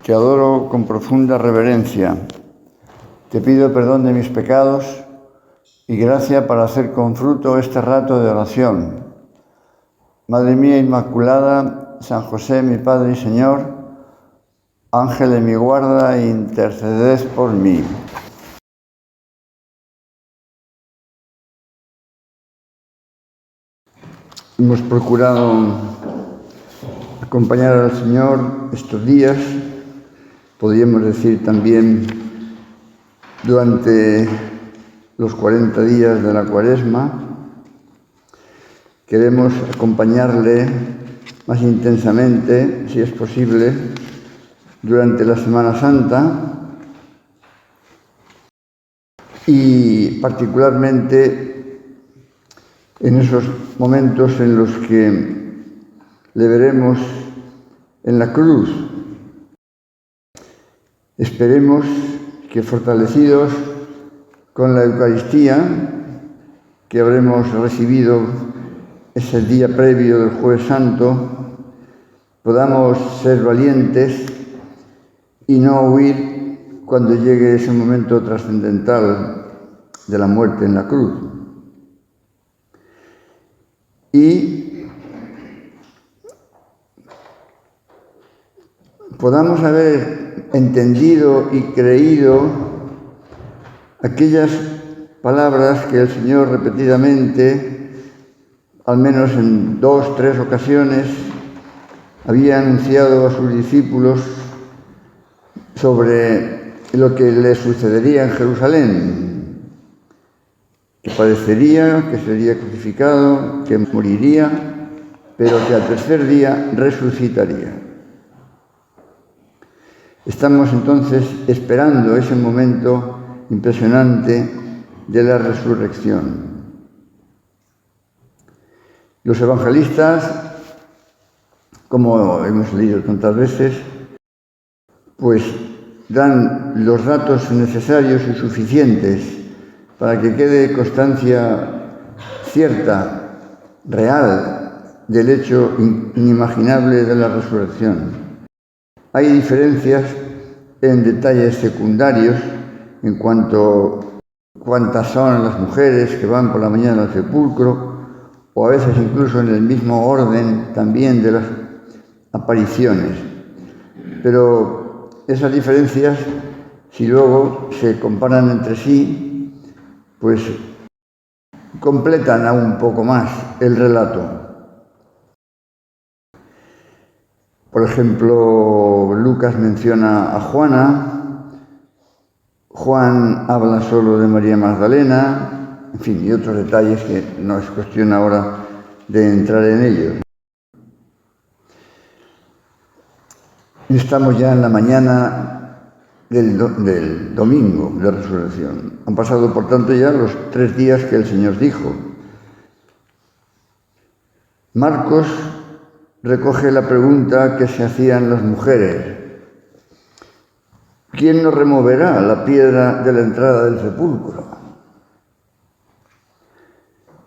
Te adoro con profunda reverencia. Te pido perdón de mis pecados y gracia para hacer con fruto este rato de oración. Madre mía Inmaculada, San José, mi Padre y Señor, Ángel de mi guarda, interceded por mí. Hemos procurado acompañar al Señor estos días, podríamos decir también durante los 40 días de la Cuaresma. Queremos acompañarle más intensamente, si es posible, durante la Semana Santa y particularmente en esos momentos en los que le veremos en la cruz. Esperemos que, fortalecidos con la Eucaristía que habremos recibido ese día previo del Jueves Santo, podamos ser valientes y no huir cuando llegue ese momento trascendental de la muerte en la cruz. Y podamos haber entendido y creído aquellas palabras que el Señor repetidamente, al menos en 2, 3 ocasiones, había anunciado a sus discípulos sobre lo que le sucedería en Jerusalén, que padecería, que sería crucificado, que moriría, pero que al tercer día resucitaría. Estamos entonces esperando ese momento impresionante de la resurrección. Los evangelistas, como hemos leído tantas veces, pues dan los datos necesarios y suficientes para que quede constancia cierta, real, del hecho inimaginable de la resurrección. Hay diferencias en detalles secundarios en cuanto a cuántas son las mujeres que van por la mañana al sepulcro, o a veces incluso en el mismo orden también de las apariciones. Pero esas diferencias, si luego se comparan entre sí, pues completan aún un poco más el relato. Por ejemplo, Lucas menciona a Juana, Juan habla solo de María Magdalena, en fin, y otros detalles que no es cuestión ahora de entrar en ellos. Estamos ya en la mañana del domingo de resurrección. Han pasado, por tanto, ya los 3 días que el Señor dijo. Marcos recoge la pregunta que se hacían las mujeres: ¿quién nos removerá la piedra de la entrada del sepulcro?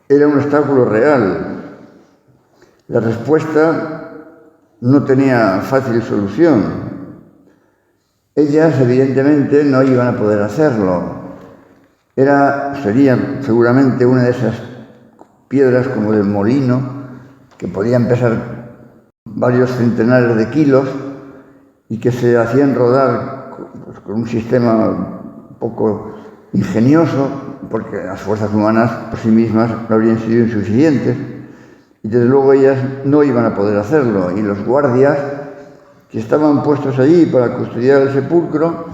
Era un obstáculo real. La respuesta no tenía fácil solución. Ellas, evidentemente, no iban a poder hacerlo. Sería seguramente una de esas piedras como de molino, que podían pesar varios centenares de kilos y que se hacían rodar con un sistema un poco ingenioso, porque las fuerzas humanas por sí mismas no habrían sido insuficientes, y desde luego ellas no iban a poder hacerlo, y los guardias que estaban puestos allí para custodiar el sepulcro,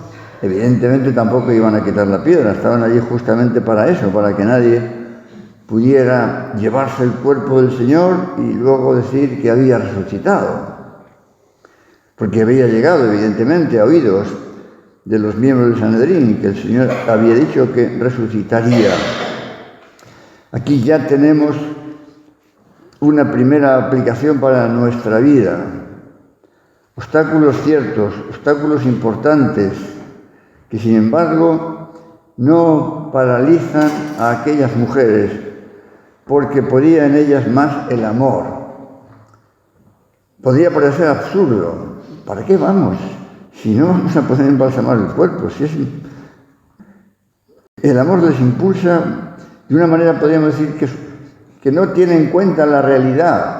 evidentemente tampoco iban a quitar la piedra, estaban allí justamente para eso, para que nadie pudiera llevarse el cuerpo del Señor y luego decir que había resucitado, porque había llegado evidentemente a oídos de los miembros del Sanedrín que el Señor había dicho que resucitaría. Aquí ya tenemos una primera aplicación para nuestra vida. Obstáculos ciertos, obstáculos importantes, que sin embargo no paralizan a aquellas mujeres, porque podía en ellas más el amor. Podría parecer absurdo. ¿Para qué vamos? Si no, vamos a poder embalsamar el cuerpo. Si es... El amor les impulsa, de una manera podríamos decir que no tiene en cuenta la realidad.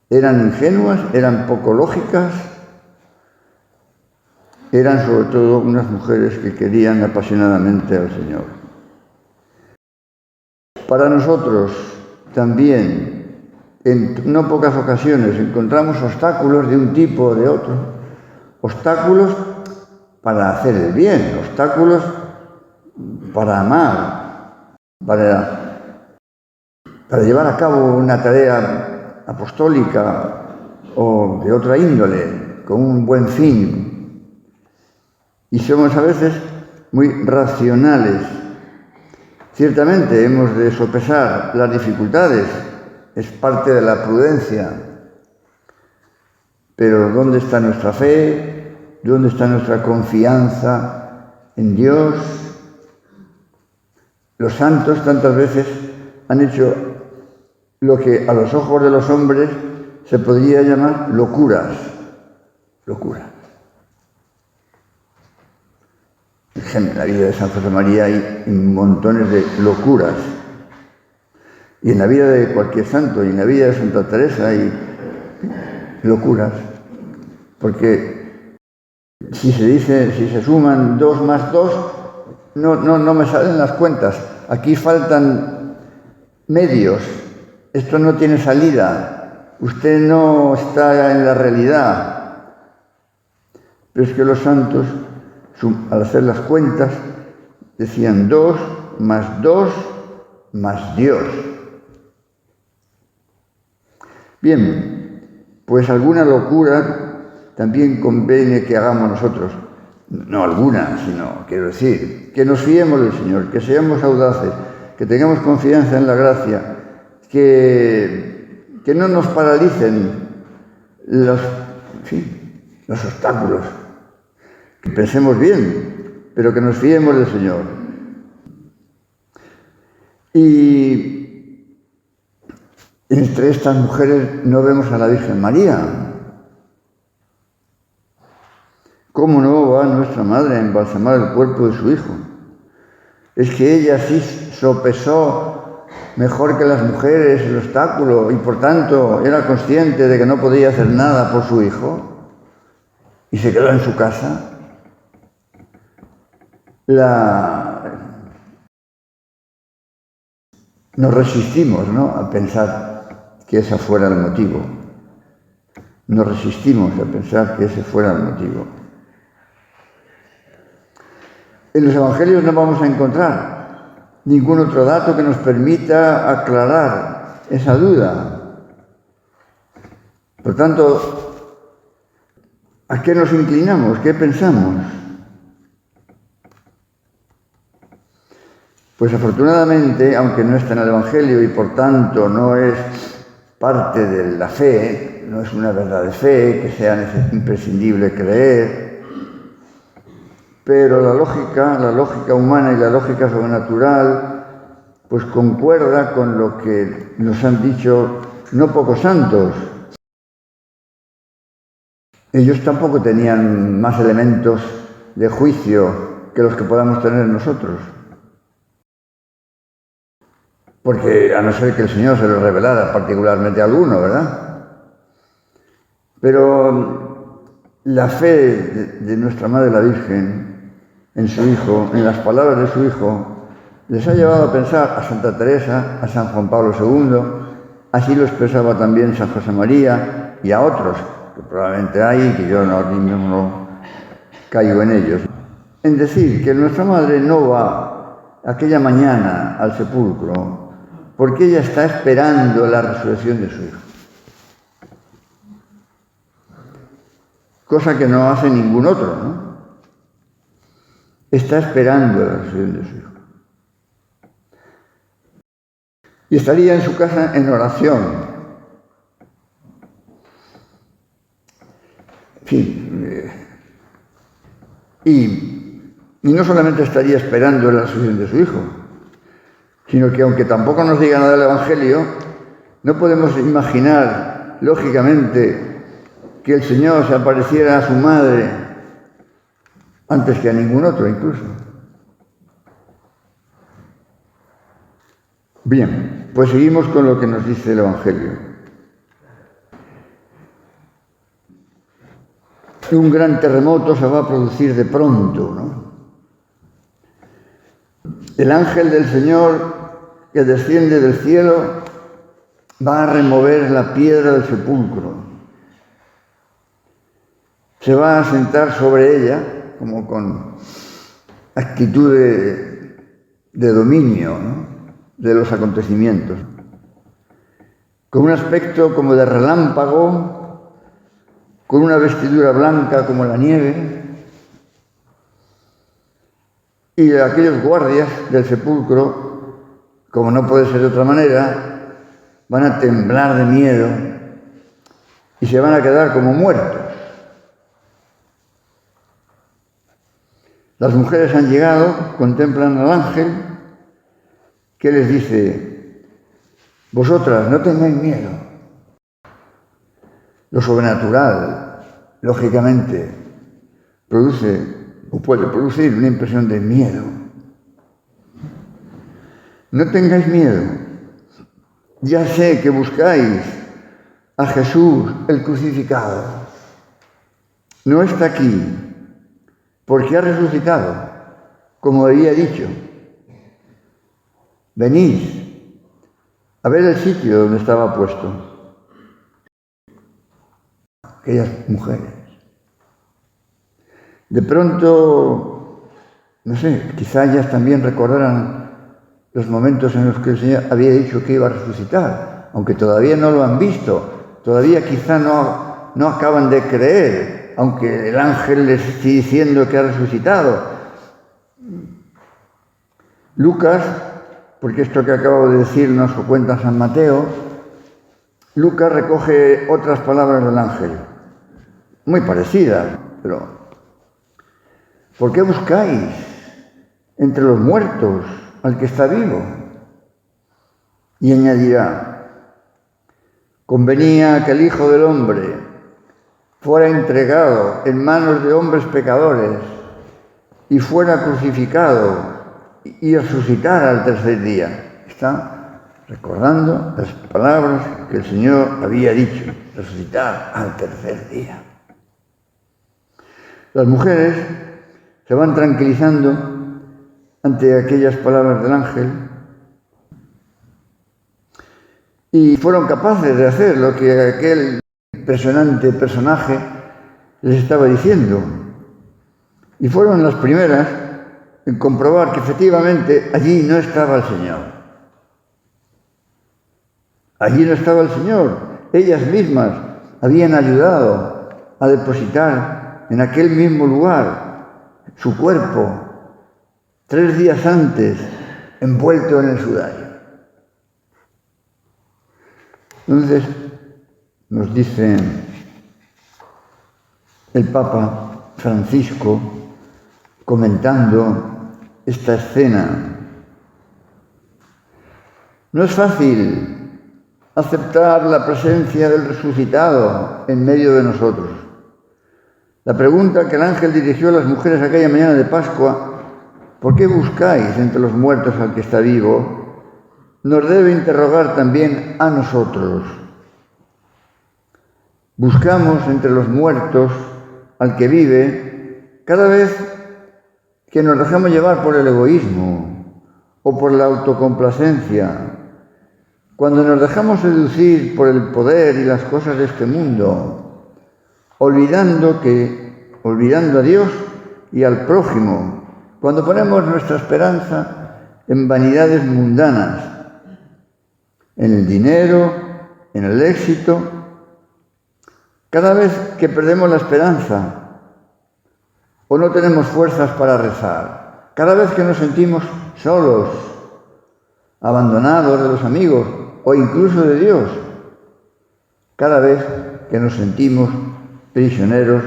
Eran ingenuas, eran poco lógicas, eran sobre todo unas mujeres que querían apasionadamente al Señor. Para nosotros también, en no pocas ocasiones, encontramos obstáculos de un tipo o de otro. Obstáculos para hacer el bien, obstáculos para amar, para llevar a cabo una tarea apostólica o de otra índole, con un buen fin. Y somos a veces muy racionales. Ciertamente hemos de sopesar las dificultades, es parte de la prudencia. Pero ¿dónde está nuestra fe? ¿Dónde está nuestra confianza en Dios? Los santos tantas veces han hecho lo que a los ojos de los hombres se podría llamar locuras. Locuras. Por ejemplo, en la vida de San José María hay montones de locuras. Y en la vida de cualquier santo, y en la vida de Santa Teresa hay locuras. Porque si se suman 2 más 2, no me salen las cuentas. Aquí faltan medios. Esto no tiene salida. Usted no está en la realidad. Pero es que los santos, al hacer las cuentas, decían 2 más 2 más Dios. Bien, pues alguna locura también conviene que hagamos nosotros. No alguna, sino, quiero decir, que nos fiemos del Señor, que seamos audaces, que tengamos confianza en la gracia, que no nos paralicen los obstáculos, que pensemos bien, pero que nos fiemos del Señor. Y entre estas mujeres no vemos a la Virgen María. ¿Cómo no va nuestra madre a embalsamar el cuerpo de su hijo? Es que ella sí sopesó mejor que las mujeres el obstáculo y por tanto era consciente de que no podía hacer nada por su hijo y se quedó en su casa. Nos resistimos, ¿no?, a pensar que ese fuera el motivo. Nos resistimos a pensar que ese fuera el motivo. En los evangelios no vamos a encontrar ningún otro dato que nos permita aclarar esa duda. Por tanto, ¿a qué nos inclinamos? ¿Qué pensamos? Pues afortunadamente, aunque no está en el evangelio y por tanto no es parte de la fe, no es una verdad de fe que sea imprescindible creer, pero la lógica humana y la lógica sobrenatural, pues concuerda con lo que nos han dicho no pocos santos. Ellos tampoco tenían más elementos de juicio que los que podamos tener nosotros. Porque a no ser que el Señor se lo revelara particularmente a alguno, ¿verdad? Pero la fe de nuestra Madre la Virgen en su Hijo, en las palabras de su Hijo, les ha llevado a pensar a Santa Teresa, a San Juan Pablo II, así lo expresaba también San José María y a otros, que probablemente hay y que yo no caigo en ellos. En decir que nuestra Madre no va aquella mañana al sepulcro porque ella está esperando la resurrección de su Hijo. Cosa que no hace ningún otro, ¿no? Está esperando la resurrección de su Hijo. Y estaría en su casa en oración. En fin. Y no solamente estaría esperando la resurrección de su Hijo, sino que aunque tampoco nos diga nada del Evangelio, no podemos imaginar, lógicamente, que el Señor se apareciera a su madre antes que a ningún otro incluso. Bien, pues seguimos con lo que nos dice el Evangelio. Un gran terremoto se va a producir de pronto, ¿no? El ángel del Señor que desciende del cielo va a remover la piedra del sepulcro. Se va a sentar sobre ella, como con actitud de dominio, ¿no?, de los acontecimientos. Con un aspecto como de relámpago, con una vestidura blanca como la nieve, y aquellos guardias del sepulcro, como no puede ser de otra manera, van a temblar de miedo y se van a quedar como muertos. Las mujeres han llegado, contemplan al ángel, que les dice: vosotras no tengáis miedo. Lo sobrenatural, lógicamente, produce o puede producir una impresión de miedo. No tengáis miedo. Ya sé que buscáis a Jesús, el crucificado. No está aquí, porque ha resucitado, como había dicho. Venid a ver el sitio donde estaba puesto. Aquellas mujeres. De pronto, no sé, quizá ellas también recordaran los momentos en los que el Señor había dicho que iba a resucitar, aunque todavía no lo han visto, todavía quizá no acaban de creer, aunque el ángel les esté diciendo que ha resucitado. Lucas, porque esto que acabo de decir nos lo cuenta San Mateo, Lucas recoge otras palabras del ángel, muy parecidas, pero ¿por qué buscáis entre los muertos al que está vivo? Y añadirá: convenía que el Hijo del Hombre fuera entregado en manos de hombres pecadores y fuera crucificado y resucitara al tercer día. Está recordando las palabras que el Señor había dicho: resucitar al tercer día. Las mujeres se van tranquilizando ante aquellas palabras del ángel y fueron capaces de hacer lo que aquel impresionante personaje les estaba diciendo. Y fueron las primeras en comprobar que efectivamente allí no estaba el Señor. Allí no estaba el Señor. Ellas mismas habían ayudado a depositar en aquel mismo lugar su cuerpo 3 días antes, envuelto en el sudario. Entonces, nos dice el Papa Francisco, comentando esta escena: no es fácil aceptar la presencia del resucitado en medio de nosotros. La pregunta que el ángel dirigió a las mujeres aquella mañana de Pascua: ¿por qué buscáis entre los muertos al que está vivo?, nos debe interrogar también a nosotros. Buscamos entre los muertos al que vive cada vez que nos dejamos llevar por el egoísmo o por la autocomplacencia, cuando nos dejamos seducir por el poder y las cosas de este mundo, olvidando a Dios y al prójimo, cuando ponemos nuestra esperanza en vanidades mundanas, en el dinero, en el éxito. Cada vez que perdemos la esperanza o no tenemos fuerzas para rezar, cada vez que nos sentimos solos, abandonados de los amigos o incluso de Dios, cada vez que nos sentimos prisioneros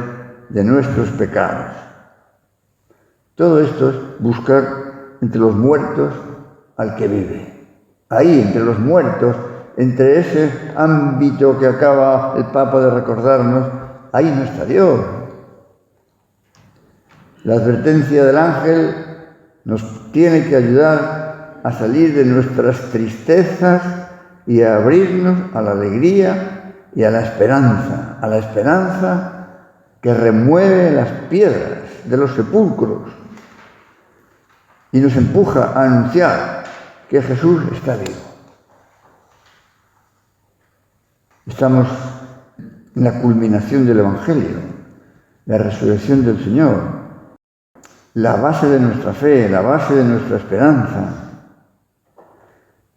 de nuestros pecados. Todo esto es buscar entre los muertos al que vive. Ahí, entre los muertos, entre ese ámbito que acaba el Papa de recordarnos, ahí no está Dios. La advertencia del ángel nos tiene que ayudar a salir de nuestras tristezas y a abrirnos a la alegría y a la esperanza que remueve las piedras de los sepulcros y nos empuja a anunciar que Jesús está vivo. Estamos en la culminación del Evangelio, la resurrección del Señor, la base de nuestra fe, la base de nuestra esperanza.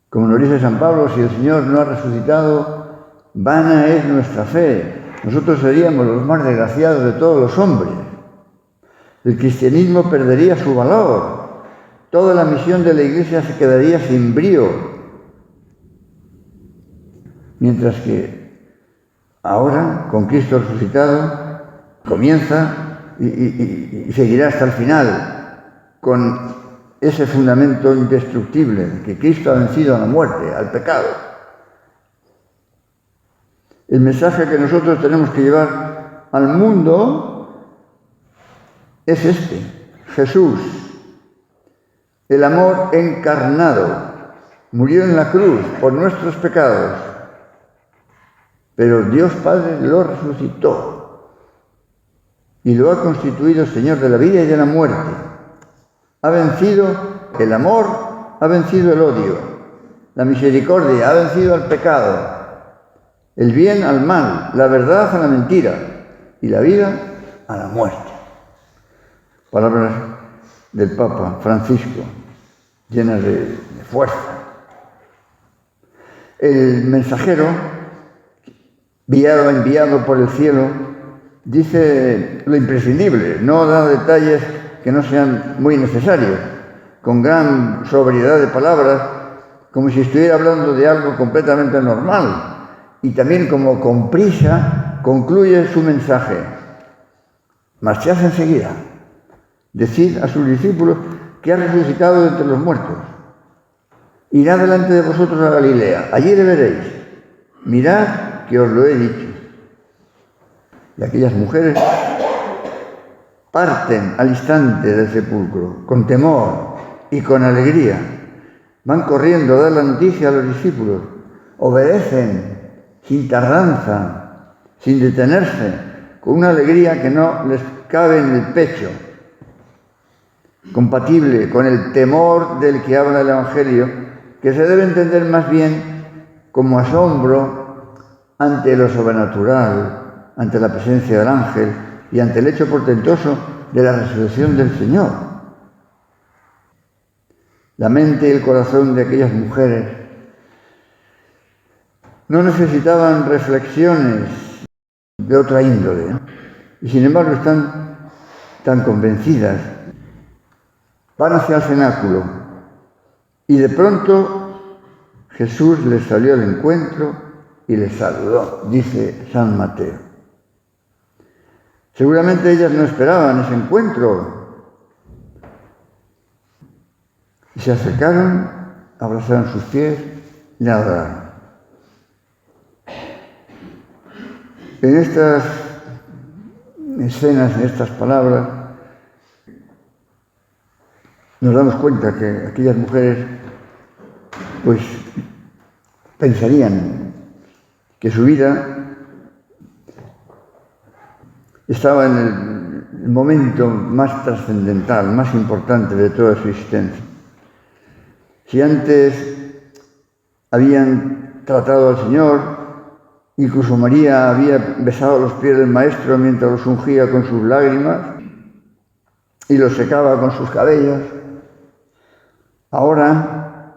Como nos dice San Pablo, si el Señor no ha resucitado, vana es nuestra fe. Nosotros seríamos los más desgraciados de todos los hombres. El cristianismo perdería su valor. Toda la misión de la Iglesia se quedaría sin brío. Mientras que ahora, con Cristo resucitado, comienza y seguirá hasta el final con ese fundamento indestructible de que Cristo ha vencido a la muerte, al pecado. El mensaje que nosotros tenemos que llevar al mundo es este: Jesús, el amor encarnado, murió en la cruz por nuestros pecados, pero Dios Padre lo resucitó y lo ha constituido Señor de la vida y de la muerte. Ha vencido el amor, ha vencido el odio, la misericordia, ha vencido al pecado, el bien al mal, la verdad a la mentira y la vida a la muerte. Palabras del Papa Francisco, llenas de fuerza. El mensajero, enviado por el cielo, dice lo imprescindible, no da detalles que no sean muy necesarios, con gran sobriedad de palabras, como si estuviera hablando de algo completamente normal. Y también como con prisa concluye su mensaje: marchad enseguida, decid a sus discípulos que ha resucitado de entre los muertos. Irá delante de vosotros a Galilea, allí le veréis. Mirad que os lo he dicho. Y aquellas mujeres parten al instante del sepulcro, con temor y con alegría. Van corriendo a dar la noticia a los discípulos. Obedecen sin tardanza, sin detenerse, con una alegría que no les cabe en el pecho, compatible con el temor del que habla el Evangelio, que se debe entender más bien como asombro ante lo sobrenatural, ante la presencia del ángel y ante el hecho portentoso de la resurrección del Señor. La mente y el corazón de aquellas mujeres no necesitaban reflexiones de otra índole, ¿no? Y sin embargo están tan convencidas. Van hacia el cenáculo y de pronto Jesús les salió al encuentro y les saludó, dice San Mateo. Seguramente ellas no esperaban ese encuentro y se acercaron, abrazaron sus pies y le adoraron. En estas escenas, en estas palabras, nos damos cuenta que aquellas mujeres pues pensarían que su vida estaba en el momento más trascendental, más importante de toda su existencia. Si antes habían tratado al Señor, incluso María había besado los pies del Maestro mientras los ungía con sus lágrimas y los secaba con sus cabellos. Ahora,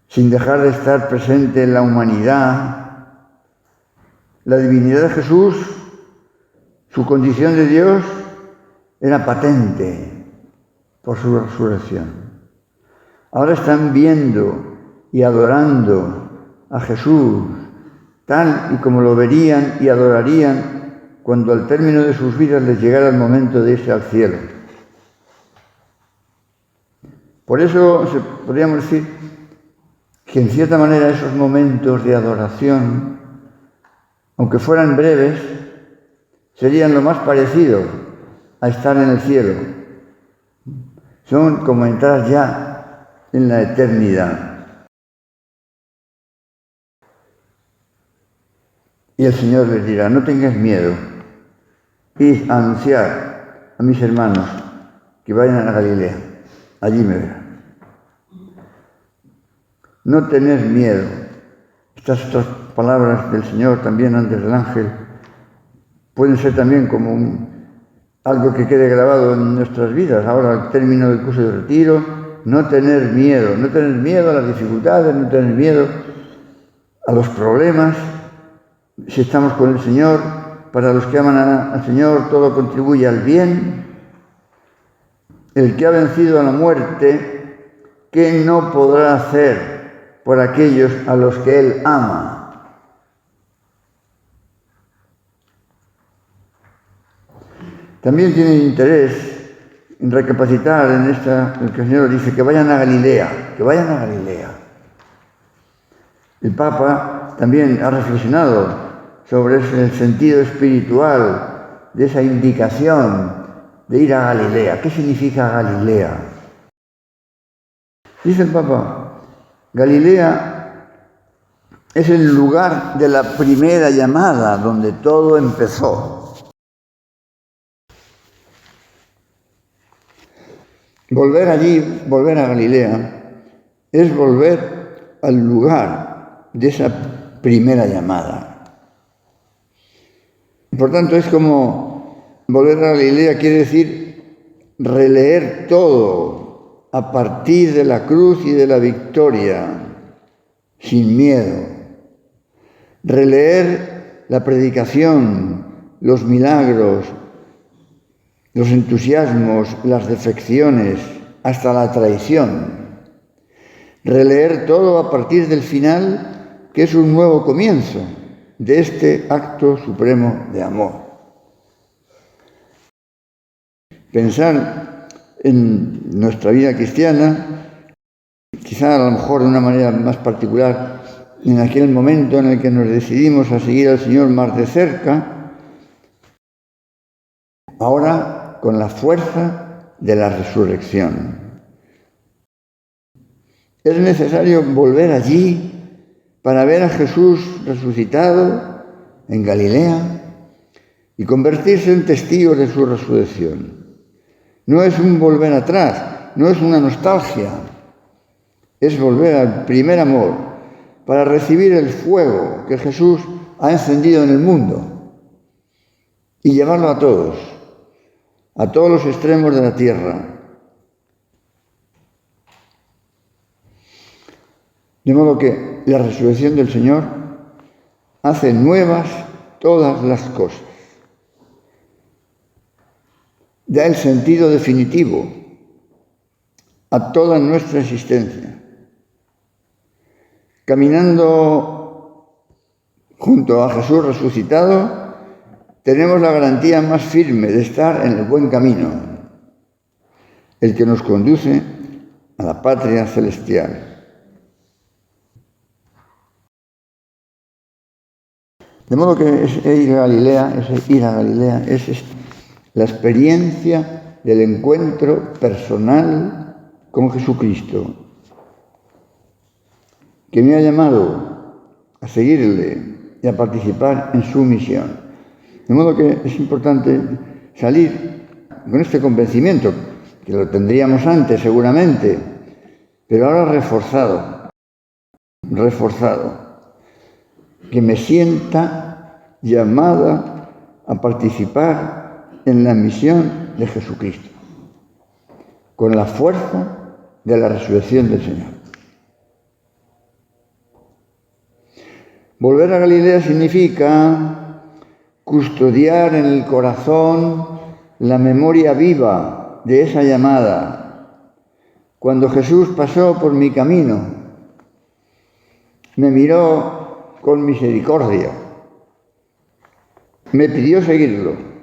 sin dejar de estar presente en la humanidad, la divinidad de Jesús, su condición de Dios, era patente por su resurrección. Ahora están viendo y adorando a Jesús, tal y como lo verían y adorarían cuando al término de sus vidas les llegara el momento de irse al cielo. Por eso podríamos decir que en cierta manera esos momentos de adoración, aunque fueran breves, serían lo más parecido a estar en el cielo. Son como entrar ya en la eternidad. Y el Señor les dirá: no tengáis miedo, id a anunciar a mis hermanos que vayan a Galilea, allí me verán. No tened miedo. Estas palabras del Señor también antes del ángel pueden ser también como algo que quede grabado en nuestras vidas. Ahora, al término del curso de retiro, no tener miedo a las dificultades, no tener miedo a los problemas. Si estamos con el Señor, para los que aman al Señor, todo contribuye al bien. El que ha vencido a la muerte, ¿qué no podrá hacer por aquellos a los que Él ama? También tiene interés en recapacitar en el que el Señor dice que vayan a Galilea, que vayan a Galilea. El Papa también ha reflexionado sobre el sentido espiritual de esa indicación de ir a Galilea. ¿Qué significa Galilea? Dice el Papa: Galilea es el lugar de la primera llamada, donde todo empezó. Volver allí, volver a Galilea, es volver al lugar de esa primera llamada. Por tanto, es como volver a Galilea, quiere decir releer todo a partir de la cruz y de la victoria, sin miedo. Releer la predicación, los milagros, los entusiasmos, las defecciones, hasta la traición. Releer todo a partir del final, que es un nuevo comienzo de este acto supremo de amor. Pensar en nuestra vida cristiana, quizá a lo mejor de una manera más particular, en aquel momento en el que nos decidimos a seguir al Señor más de cerca, ahora con la fuerza de la resurrección. Es necesario volver allí para ver a Jesús resucitado en Galilea y convertirse en testigos de su resurrección. No es un volver atrás, no es una nostalgia, es volver al primer amor para recibir el fuego que Jesús ha encendido en el mundo y llevarlo a todos los extremos de la tierra. De modo que la resurrección del Señor hace nuevas todas las cosas. Da el sentido definitivo a toda nuestra existencia. Caminando junto a Jesús resucitado, tenemos la garantía más firme de estar en el buen camino, el que nos conduce a la patria celestial. De modo que ir a Galilea es la experiencia del encuentro personal con Jesucristo, que me ha llamado a seguirle y a participar en su misión. De modo que es importante salir con este convencimiento, que lo tendríamos antes seguramente, pero ahora reforzado, que me sienta llamada a participar en la misión de Jesucristo, con la fuerza de la resurrección del Señor. Volver a Galilea significa custodiar en el corazón la memoria viva de esa llamada. Cuando Jesús pasó por mi camino, me miró con misericordia, me pidió seguirlo.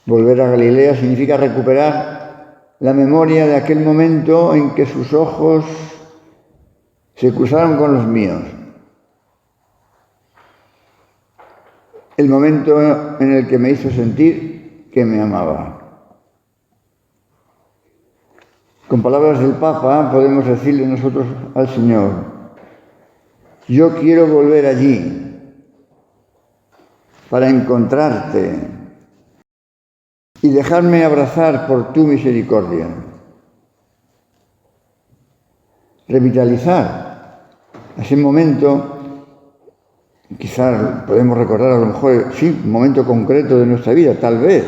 Volver a Galilea significa recuperar la memoria de aquel momento en que sus ojos se cruzaron con los míos. el momento en el que me hizo sentir que me amaba. Con palabras del Papa podemos decirle nosotros al Señor: yo quiero volver allí para encontrarte y dejarme abrazar por tu misericordia. Revitalizar ese momento, quizás podemos recordar a lo mejor, sí, un momento concreto de nuestra vida, tal vez,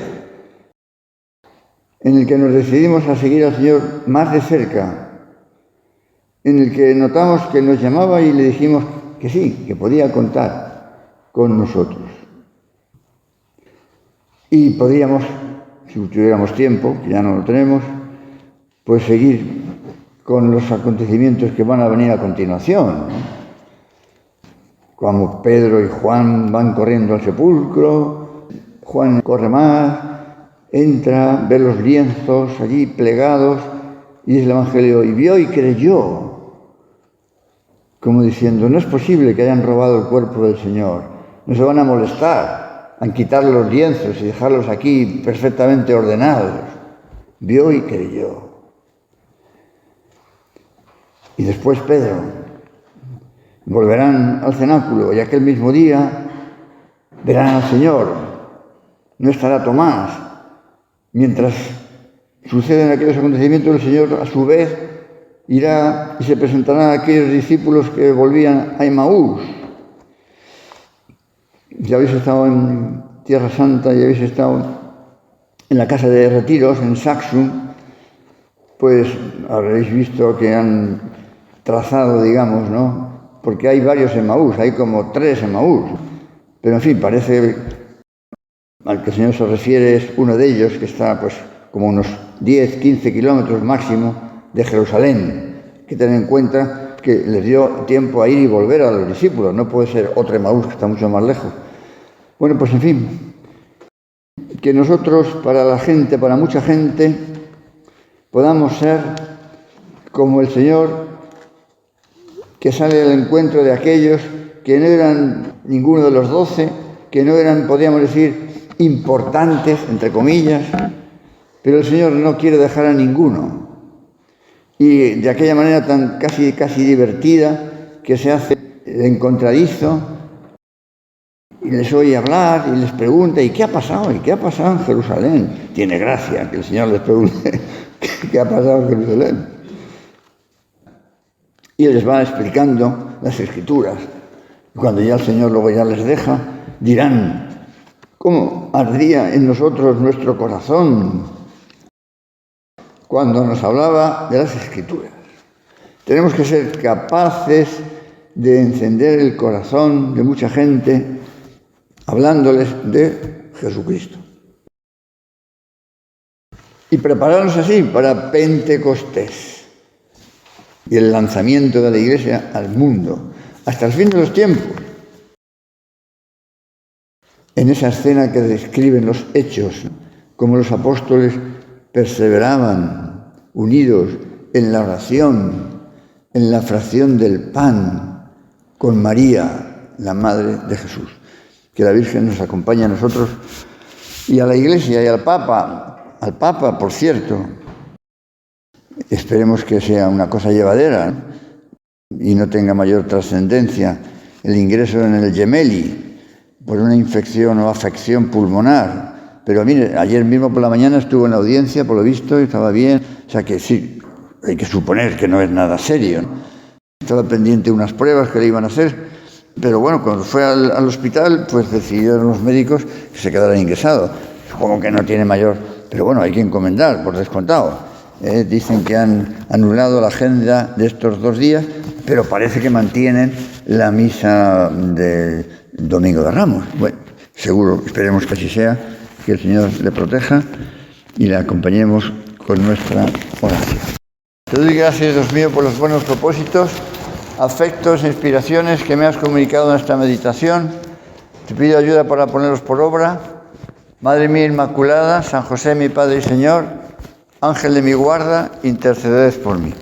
en el que nos decidimos a seguir al Señor más de cerca, en el que notamos que nos llamaba y le dijimos que sí, que podía contar con nosotros. Y podríamos, si tuviéramos tiempo, que ya no lo tenemos, pues seguir con los acontecimientos que van a venir a continuación, ¿no? Como Pedro y Juan van corriendo al sepulcro, Juan corre más, entra, ve los lienzos allí plegados, y dice el Evangelio, y vio y creyó, como diciendo, no es posible que hayan robado el cuerpo del Señor, no se van a molestar en quitar los lienzos y dejarlos aquí perfectamente ordenados. Vio y creyó. Y después Pedro. Volverán al cenáculo y aquel mismo día verán al Señor. No estará Tomás. Mientras suceden aquellos acontecimientos, el Señor a su vez irá y se presentará a aquellos discípulos que volvían a Emaús. Ya habéis estado en Tierra Santa y habéis estado en la casa de retiros, en Saxum, pues habréis visto que han trazado, digamos, ¿no? Porque hay varios Emaús, hay como 3 Emaús. Pero en fin, parece, al que el Señor se refiere es uno de ellos, que está pues como unos 10, 15 kilómetros máximo de Jerusalén. Hay que tener en cuenta que les dio tiempo a ir y volver a los discípulos, no puede ser otro Emaús que está mucho más lejos. Bueno, pues en fin, que nosotros, para la gente, para mucha gente, podamos ser como el Señor, que sale al encuentro de aquellos que no eran ninguno de los 12, que no eran, podríamos decir, importantes, entre comillas, pero el Señor no quiere dejar a ninguno. Y de aquella manera tan casi divertida, que se hace el encontradizo, y les oye hablar, y les pregunta, ¿y qué ha pasado? ¿Y qué ha pasado en Jerusalén? Tiene gracia que el Señor les pregunte qué ha pasado en Jerusalén. Y les va explicando las Escrituras. Y cuando ya el Señor luego ya les deja, dirán, ¿cómo ardía en nosotros nuestro corazón cuando nos hablaba de las Escrituras? Tenemos que ser capaces de encender el corazón de mucha gente hablándoles de Jesucristo. Y prepararnos así para Pentecostés y el lanzamiento de la Iglesia al mundo, hasta el fin de los tiempos. En esa escena que describen los hechos, como los apóstoles perseveraban unidos en la oración, en la fracción del pan, con María, la Madre de Jesús. Que la Virgen nos acompañe a nosotros y a la Iglesia y al Papa, por cierto. Esperemos que sea una cosa llevadera y no tenga mayor trascendencia el ingreso en el Gemelli por una infección o afección pulmonar. Pero mire, ayer mismo por la mañana estuvo en la audiencia, por lo visto, y estaba bien. O sea que sí, hay que suponer que no es nada serio, ¿no? Estaba pendiente de unas pruebas que le iban a hacer. Pero bueno, cuando fue al hospital, pues decidieron los médicos que se quedara ingresado. Supongo que no tiene mayor, pero bueno, hay que encomendar, por descontado. Dicen que han anulado la agenda de estos 2 días, pero parece que mantienen la misa del Domingo de Ramos. Bueno, seguro, esperemos que así sea, que el Señor le proteja y le acompañemos con nuestra oración. Te doy gracias, Dios mío, por los buenos propósitos, afectos e inspiraciones que me has comunicado en esta meditación. Te pido ayuda para ponerlos por obra. Madre mía Inmaculada, San José mi Padre y Señor, Ángel de mi guarda, interceded por mí.